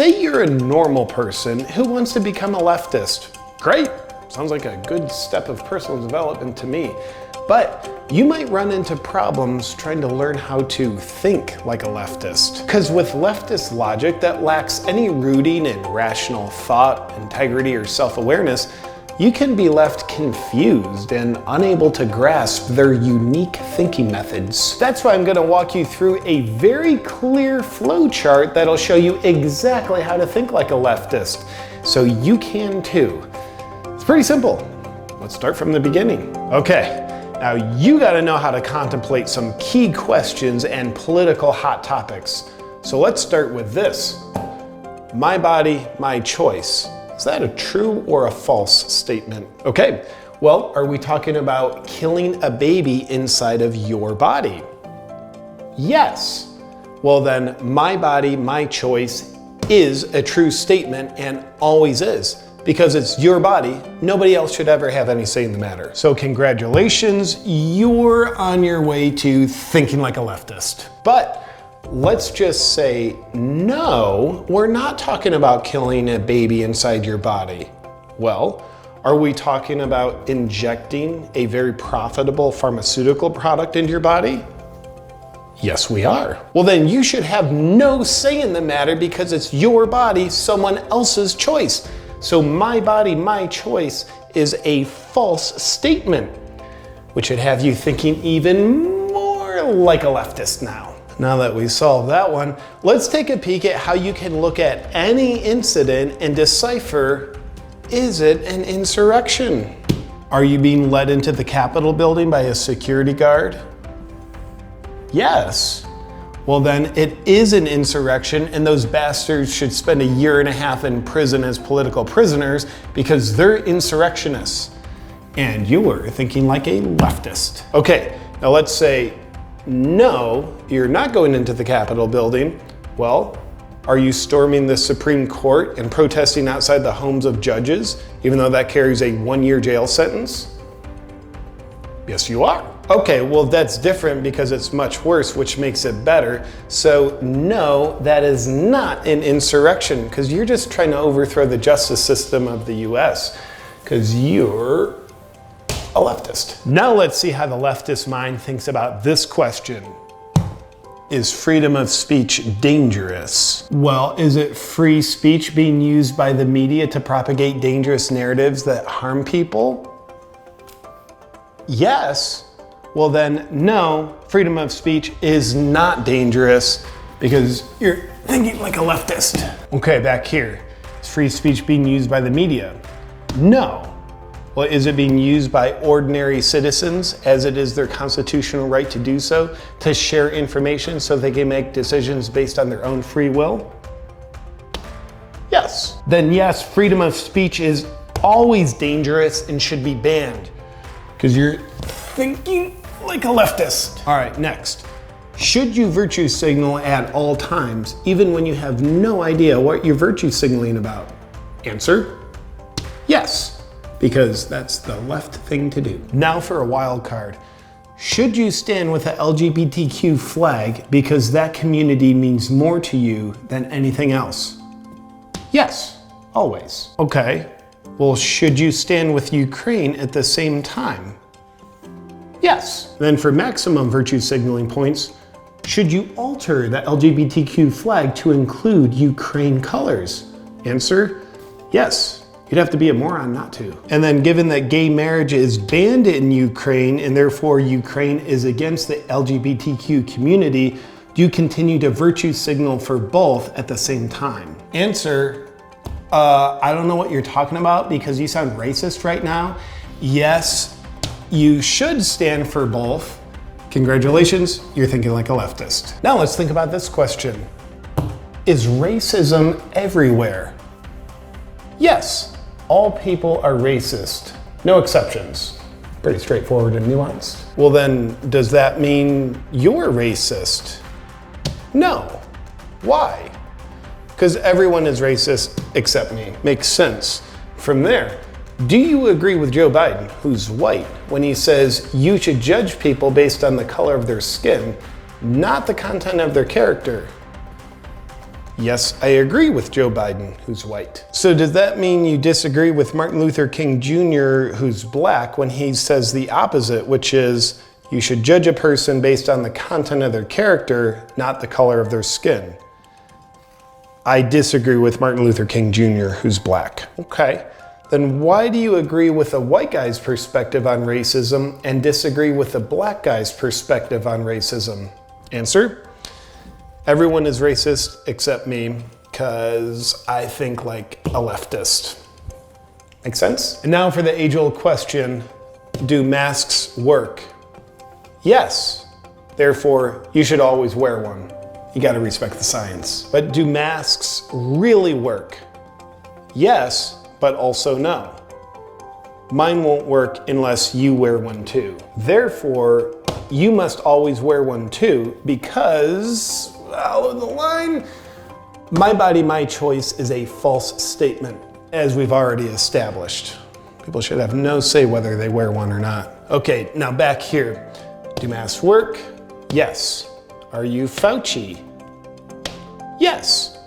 Say you're a normal person who wants to become a leftist. Great, sounds like a good step of personal development to me. But you might run into problems trying to learn how to think like a leftist. Because with leftist logic that lacks any rooting in rational thought, integrity, or self-awareness, you can be left confused and unable to grasp their unique thinking methods. That's why I'm going to walk you through a very clear flow chart that'll show you exactly how to think like a leftist, so you can too. It's pretty simple. Let's start from the beginning. Okay. Now you gotta know how to contemplate some key questions and political hot topics. So let's start with this. My body, my choice. Is that a true or a false statement? Okay, well, are we talking about killing a baby inside of your body? Yes. Well then, my body, my choice is a true statement and always is. Because it's your body, nobody else should ever have any say in the matter. So congratulations, you're on your way to thinking like a leftist. But let's just say, no, we're not talking about killing a baby inside your body. Well, are we talking about injecting a very profitable pharmaceutical product into your body? Yes, we are. Well, then you should have no say in the matter because it's your body, someone else's choice. So my body, my choice is a false statement, which should have you thinking even more like a leftist now. Now that we solved that one, let's take a peek at how you can look at any incident and decipher, is it an insurrection? Are you being led into the Capitol building by a security guard? Yes. Well then, it is an insurrection and those bastards should spend 1.5 years in prison as political prisoners because they're insurrectionists. And you were thinking like a leftist. Okay, now let's say, no, you're not going into the Capitol building. Well, are you storming the Supreme Court and protesting outside the homes of judges, even though that carries a 1-year jail sentence? Yes, you are. Okay, well that's different because it's much worse, which makes it better. So no, that is not an insurrection because you're just trying to overthrow the justice system of the US because you're a leftist. Now let's see how the leftist mind thinks about this question. Is freedom of speech dangerous? Well, is it free speech being used by the media to propagate dangerous narratives that harm people? Yes. Well then, no, freedom of speech is not dangerous because you're thinking like a leftist. Okay, back here. Is free speech being used by the media? No. Well, is it being used by ordinary citizens as it is their constitutional right to do so, to share information so they can make decisions based on their own free will? Yes. Then yes, freedom of speech is always dangerous and should be banned because you're thinking like a leftist. All right, next. Should you virtue signal at all times, even when you have no idea what you're virtue signaling about? Answer, yes, because that's the left thing to do. Now for a wild card. Should you stand with the LGBTQ flag because that community means more to you than anything else? Yes, always. Okay, well, should you stand with Ukraine at the same time? Yes. Then for maximum virtue signaling points, should you alter the LGBTQ flag to include Ukraine colors? Answer, yes. You'd have to be a moron not to. And then given that gay marriage is banned in Ukraine and therefore Ukraine is against the LGBTQ community, do you continue to virtue signal for both at the same time? Answer, I don't know what you're talking about because you sound racist right now. Yes. You should stand for both. Congratulations, you're thinking like a leftist. Now let's think about this question. Is racism everywhere? Yes, all people are racist, no exceptions. Pretty straightforward and nuanced. Well then, does that mean you're racist? No. Why? Because everyone is racist except me. Makes sense. From there, do you agree with Joe Biden, who's white, when he says you should judge people based on the color of their skin, not the content of their character? Yes, I agree with Joe Biden, who's white. So does that mean you disagree with Martin Luther King Jr., who's black, when he says the opposite, which is you should judge a person based on the content of their character, not the color of their skin? I disagree with Martin Luther King Jr., who's black. Okay, then why do you agree with a white guy's perspective on racism and disagree with a black guy's perspective on racism? Answer: everyone is racist except me, because I think like a leftist. Make sense? And now for the age-old question, do masks work? Yes. Therefore, you should always wear one. You gotta respect the science. But do masks really work? Yes, but also no. Mine won't work unless you wear one too. Therefore, you must always wear one too, because, follow the line, my body, my choice is a false statement, as we've already established. People should have no say whether they wear one or not. Okay, now back here. Do masks work? Yes. Are you Fauci? Yes.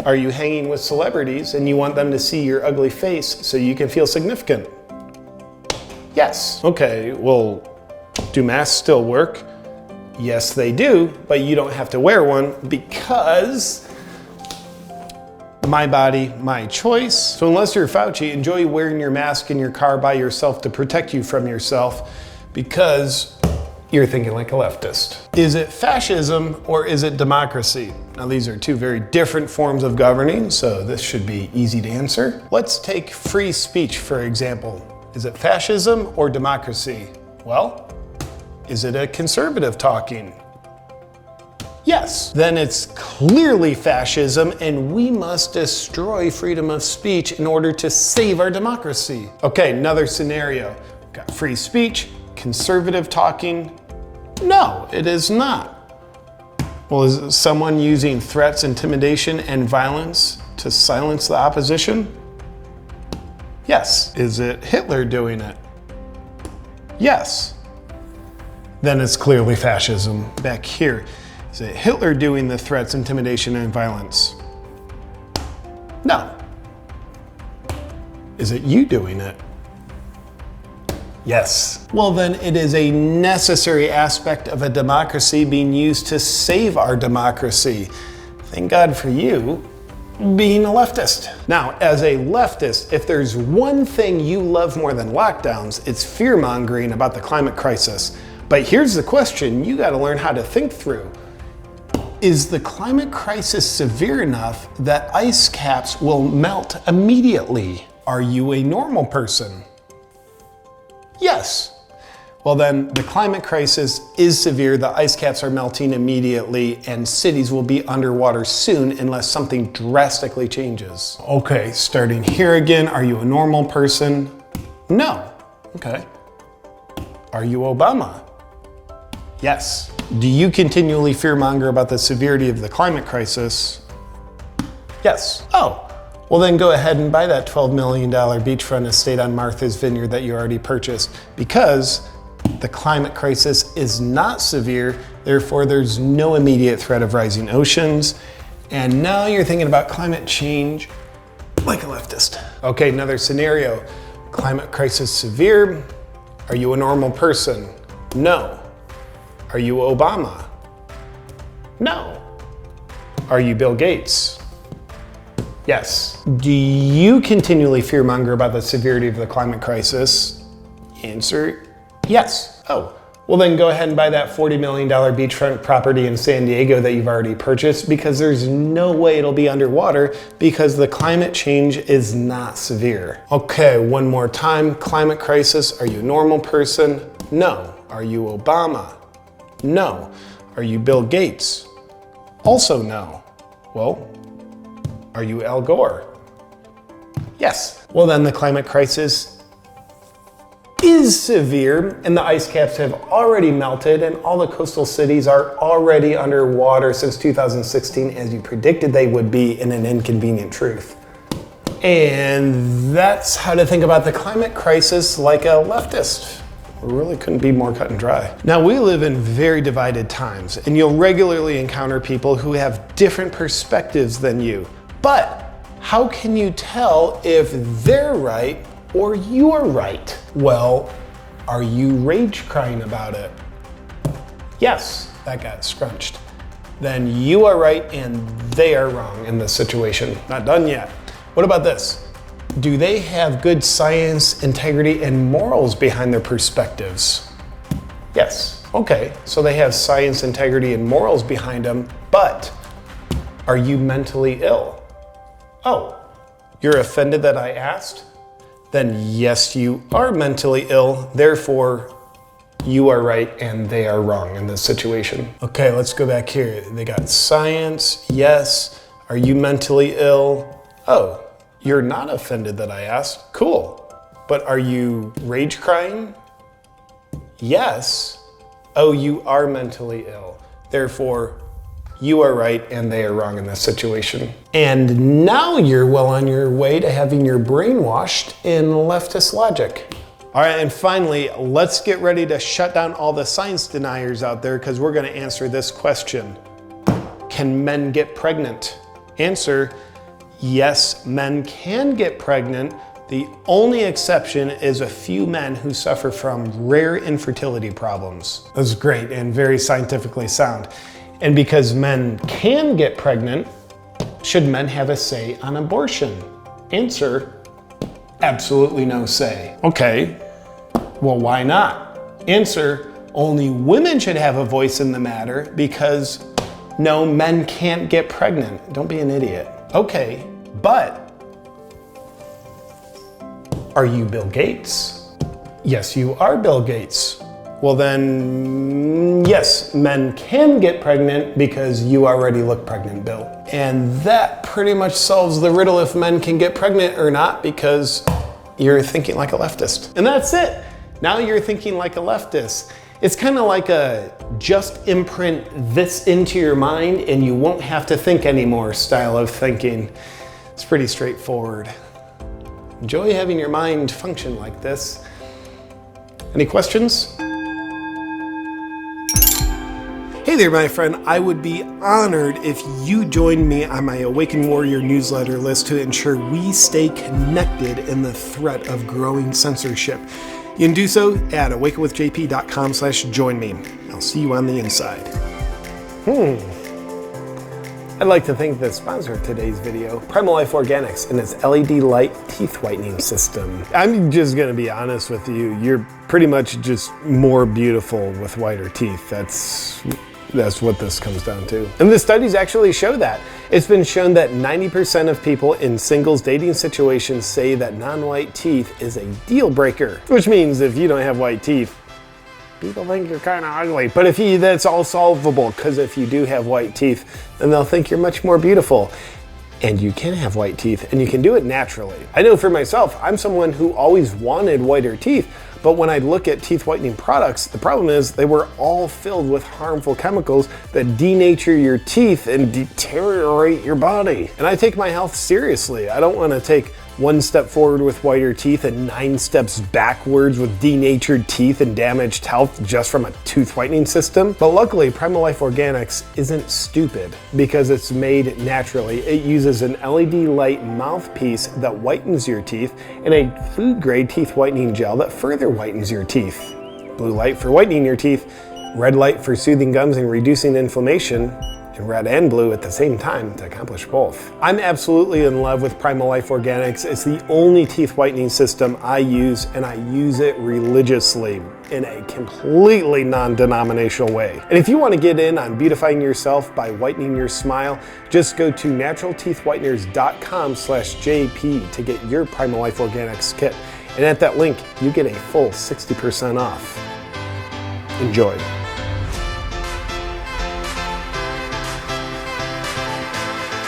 Are you hanging with celebrities and you want them to see your ugly face so you can feel significant? Yes. Okay, well, do masks still work? Yes, they do, but you don't have to wear one because my body, my choice. So unless you're Fauci, enjoy wearing your mask in your car by yourself to protect you from yourself, because you're thinking like a leftist. Is it fascism or is it democracy? Now these are two very different forms of governing, so this should be easy to answer. Let's take free speech, for example. Is it fascism or democracy? Well, is it a conservative talking? Yes. Then it's clearly fascism, and we must destroy freedom of speech in order to save our democracy. Okay, another scenario. Got free speech, conservative talking. No, it is not. Well, is someone using threats, intimidation, and violence to silence the opposition? Yes. Is it Hitler doing it? Yes. Then it's clearly fascism. Back here, is it Hitler doing the threats, intimidation, and violence? No. Is it you doing it? Yes. Well, then it is a necessary aspect of a democracy being used to save our democracy. Thank God for you being a leftist. Now, as a leftist, if there's one thing you love more than lockdowns, it's fear-mongering about the climate crisis. But here's the question you gotta learn how to think through. Is the climate crisis severe enough that ice caps will melt immediately? Are you a normal person? Yes. Well then, the climate crisis is severe, the ice caps are melting immediately, and cities will be underwater soon unless something drastically changes. Okay, starting here again, are you a normal person? No. Okay. Are you Obama? Yes. Do you continually fearmonger about the severity of the climate crisis? Yes. Oh. Well then go ahead and buy that $12 million beachfront estate on Martha's Vineyard that you already purchased, because the climate crisis is not severe, therefore there's no immediate threat of rising oceans, and now you're thinking about climate change like a leftist. Okay, another scenario. Climate crisis severe. Are you a normal person? No. Are you Obama? No. Are you Bill Gates? Yes. Do you continually fearmonger about the severity of the climate crisis? Answer, yes. Oh, well then go ahead and buy that $40 million beachfront property in San Diego that you've already purchased, because there's no way it'll be underwater because the climate change is not severe. Okay, one more time. Climate crisis, are you a normal person? No. Are you Obama? No. Are you Bill Gates? Also no. Well, are you Al Gore? Yes. Well then the climate crisis is severe, and the ice caps have already melted, and all the coastal cities are already underwater since 2016, as you predicted they would be, in an inconvenient truth. And that's how to think about the climate crisis like a leftist. We really couldn't be more cut and dry. Now, we live in very divided times, and you'll regularly encounter people who have different perspectives than you. But how can you tell if they're right or you're right? Well, are you rage crying about it? Yes, that got scrunched. Then you are right and they are wrong in this situation. Not done yet. What about this? Do they have good science, integrity, and morals behind their perspectives? Yes. Okay, so they have science, integrity, and morals behind them, but are you mentally ill? Oh, you're offended that I asked? Then yes, you are mentally ill, therefore you are right and they are wrong in this situation. Okay, let's go back here. They got science, yes. Are you mentally ill? Oh, you're not offended that I asked? Cool. But are you rage crying? Yes. Oh, you are mentally ill. Therefore, you are right and they are wrong in this situation. And now you're well on your way to having your brain washed in leftist logic. All right, and finally, let's get ready to shut down all the science deniers out there because we're gonna answer this question. Can men get pregnant? Answer, yes, men can get pregnant. The only exception is a few men who suffer from rare infertility problems. That's great and very scientifically sound. And because men can get pregnant, should men have a say on abortion? Answer, absolutely no say. Okay, well, why not? Answer, only women should have a voice in the matter because no, men can't get pregnant. Don't be an idiot. Okay, but are you Bill Gates? Yes, you are Bill Gates. Well then, yes, men can get pregnant because you already look pregnant, Bill. And that pretty much solves the riddle if men can get pregnant or not because you're thinking like a leftist. And that's it. Now you're thinking like a leftist. It's kind of like a just imprint this into your mind and you won't have to think anymore style of thinking. It's pretty straightforward. Enjoy having your mind function like this. Any questions? Hey there, my friend. I would be honored if you joined me on my Awaken Warrior newsletter list to ensure we stay connected in the threat of growing censorship. You can do so at awakenwithjp.com/join me. I'll see you on the inside. I'd like to thank the sponsor of today's video, Primal Life Organics and its LED light teeth whitening system. I'm just gonna be honest with you, you're pretty much just more beautiful with whiter teeth. That's what this comes down to. And the studies actually show that. It's been shown that 90% of people in singles dating situations say that non-white teeth is a deal breaker, which means if you don't have white teeth, people think you're kind of ugly. But that's all solvable, because if you do have white teeth, then they'll think you're much more beautiful. And you can have white teeth, and you can do it naturally. I know for myself, I'm someone who always wanted whiter teeth, but when I look at teeth whitening products, the problem is they were all filled with harmful chemicals that denature your teeth and deteriorate your body. And I take my health seriously. I don't want to take one step forward with whiter teeth and 9 steps backwards with denatured teeth and damaged health just from a tooth whitening system. But luckily, Primal Life Organics isn't stupid because it's made naturally. It uses an LED light mouthpiece that whitens your teeth and a food-grade teeth whitening gel that further whitens your teeth. Blue light for whitening your teeth, red light for soothing gums and reducing inflammation, and red and blue at the same time to accomplish both. I'm absolutely in love with Primal Life Organics. It's the only teeth whitening system I use, and I use it religiously in a completely non-denominational way. And if you want to get in on beautifying yourself by whitening your smile, just go to naturalteethwhiteners.com/JP to get your Primal Life Organics kit. And at that link, you get a full 60% off. Enjoy.